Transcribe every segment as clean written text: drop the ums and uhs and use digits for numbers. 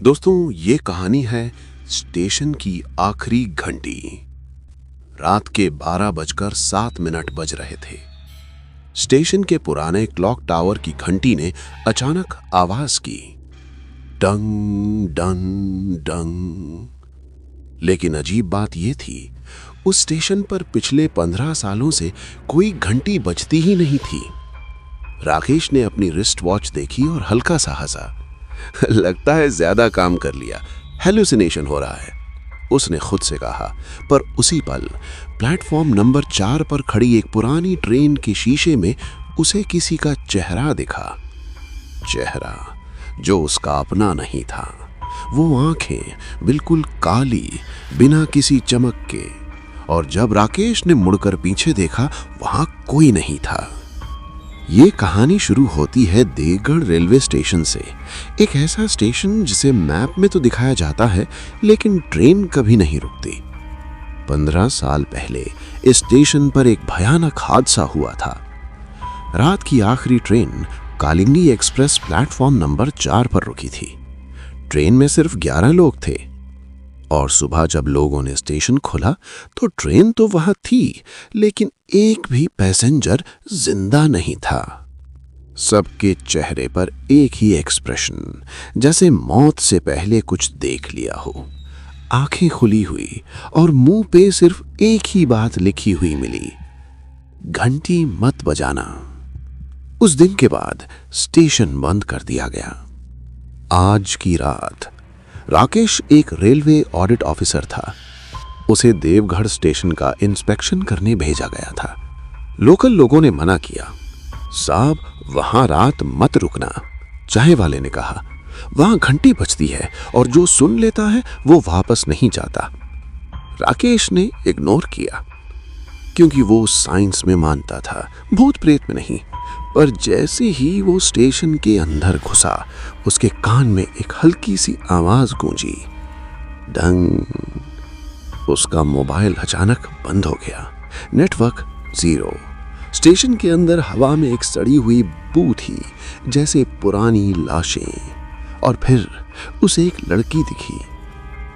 दोस्तों, ये कहानी है स्टेशन की आखिरी घंटी। रात के 12:07 बज रहे थे। स्टेशन के पुराने क्लॉक टावर की घंटी ने अचानक आवाज की, डंग डंग डंग। लेकिन अजीब बात यह थी, उस स्टेशन पर पिछले 15 सालों से कोई घंटी बजती ही नहीं थी। राकेश ने अपनी रिस्ट वॉच देखी और हल्का सा हंसा। लगता है ज्यादा काम कर लिया, हेलुसिनेशन हो रहा है, उसने खुद से कहा। पर उसी पल प्लेटफॉर्म नंबर 4 पर खड़ी एक पुरानी ट्रेन के शीशे में उसे किसी का चेहरा दिखा। चेहरा जो उसका अपना नहीं था। वो आंखें बिल्कुल काली, बिना किसी चमक के। और जब राकेश ने मुड़कर पीछे देखा, वहां कोई नहीं था। ये कहानी शुरू होती है देवगढ़ रेलवे स्टेशन से। एक ऐसा स्टेशन जिसे मैप में तो दिखाया जाता है, लेकिन ट्रेन कभी नहीं रुकती। 15 साल पहले इस स्टेशन पर एक भयानक हादसा हुआ था। रात की आखिरी train Kalindi express platform number 4 पर रुकी थी। ट्रेन में सिर्फ 11 लोग थे और सुबह जब लोगों ने स्टेशन खोला तो ट्रेन तो वहां थी, लेकिन एक भी पैसेंजर जिंदा नहीं था। सबके चेहरे पर एक ही एक्सप्रेशन, जैसे मौत से पहले कुछ देख लिया हो। आंखें खुली हुई और मुंह पे सिर्फ एक ही बात लिखी हुई मिली, घंटी मत बजाना। उस दिन के बाद स्टेशन बंद कर दिया गया। आज की रात राकेश एक रेलवे ऑडिट ऑफिसर था। उसे देवगढ़ स्टेशन का इंस्पेक्शन करने भेजा गया था। लोकल लोगों ने मना किया, साहब वहां रात मत रुकना। चाय वाले ने कहा, वहां घंटी बजती है और जो सुन लेता है वो वापस नहीं जाता। राकेश ने इग्नोर किया, क्योंकि वो साइंस में मानता था, भूत प्रेत में नहीं। पर जैसे ही वो स्टेशन के अंदर घुसा, उसके कान में एक हल्की सी आवाज गूंजी, डंग। उसका मोबाइल अचानक बंद हो गया, नेटवर्क 0। स्टेशन के अंदर हवा में एक सड़ी हुई बू थी, जैसे पुरानी लाशें। और फिर उसे एक लड़की दिखी,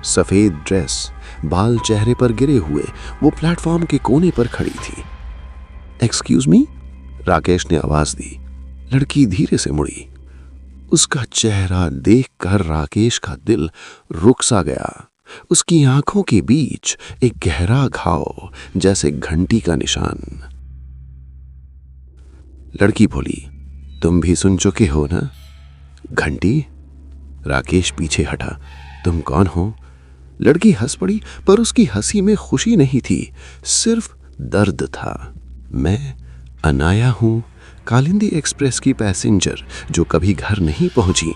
सफेद ड्रेस, बाल चेहरे पर गिरे हुए, वो प्लेटफॉर्म के कोने पर खड़ी थी। एक्सक्यूज मी, राकेश ने आवाज दी। लड़की धीरे से मुड़ी। उसका चेहरा देखकर राकेश का दिल रुक सा गया। उसकी आंखों के बीच एक गहरा घाव, जैसे घंटी का निशान। लड़की बोली, तुम भी सुन चुके हो ना? घंटी? राकेश पीछे हटा। तुम कौन हो? लड़की हंस पड़ी, पर उसकी हंसी में खुशी नहीं थी, सिर्फ दर्द था। मैं अनाया हूं, कालिंदी एक्सप्रेस की पैसेंजर जो कभी घर नहीं पहुंची।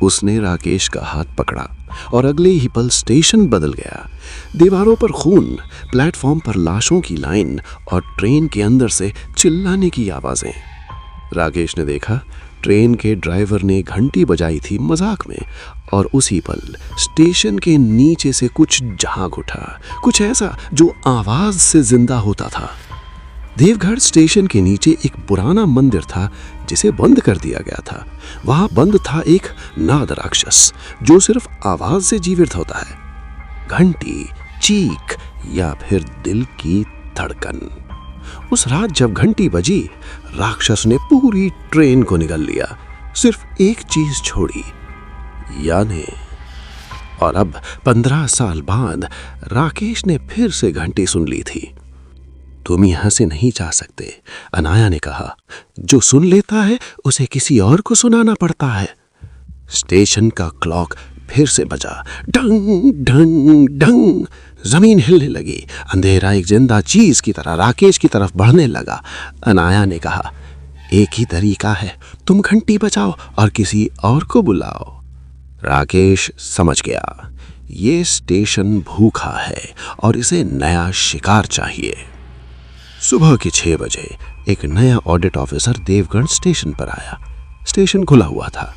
उसने राकेश का हाथ पकड़ा और अगले ही पल स्टेशन बदल गया। दीवारों पर खून, प्लेटफॉर्म पर लाशों की लाइन और ट्रेन के अंदर से चिल्लाने की आवाजें। राकेश ने देखा, ट्रेन के ड्राइवर ने घंटी बजाई थी मजाक में, और उसी पल स्टेशन के नीचे से कुछ झाग उठा, कुछ ऐसा जो आवाज से जिंदा होता था। देवगढ़ स्टेशन के नीचे एक पुराना मंदिर था, जिसे बंद कर दिया गया था। वहां बंद था एक नाद राक्षस, जो सिर्फ आवाज से जीवित होता है। घंटी, चीख या फिर दिल की धड़कन। उस रात जब घंटी बजी, राक्षस ने पूरी ट्रेन को निगल लिया, सिर्फ एक चीज छोड़ी, यानी। और अब 15 साल बाद राकेश ने फिर से घंटी सुन ली थी। तुम यहां से नहीं जा सकते, अनाया ने कहा। जो सुन लेता है उसे किसी और को सुनाना पड़ता है। स्टेशन का क्लॉक फिर से बजा, डंग डंग डंग। जमीन हिलने लगी। अंधेरा एक जिंदा चीज की तरह राकेश की तरफ बढ़ने लगा। अनाया ने कहा, एक ही तरीका है, तुम घंटी बजाओ और किसी और को बुलाओ। राकेश समझ गया, ये स्टेशन भूखा है और इसे नया शिकार चाहिए। सुबह के 6 बजे एक नया ऑडिट ऑफिसर देवगढ़ स्टेशन पर आया। स्टेशन खुला हुआ था।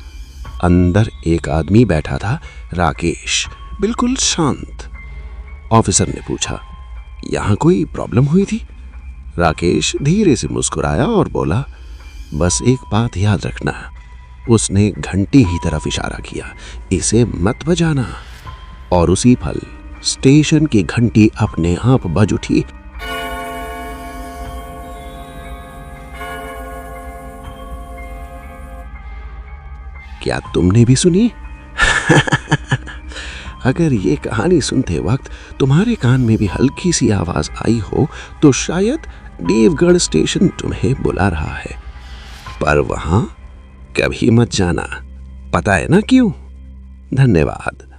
अंदर एक आदमी बैठा था, राकेश, बिल्कुल शांत। ऑफिसर ने पूछा, यहां कोई प्रॉब्लम हुई थी? राकेश धीरे से मुस्कुराया और बोला, बस एक बात याद रखना, उसने घंटी ही तरफ इशारा किया, इसे मत बजाना। और उसी पल स्टेशन की घंटी अपने आप बज उठी। क्या तुमने भी सुनी? अगर ये कहानी सुनते वक्त तुम्हारे कान में भी हल्की सी आवाज आई हो तो शायद देवगढ़ स्टेशन तुम्हें बुला रहा है, पर वहां कभी मत जाना। पता है ना क्यों? धन्यवाद।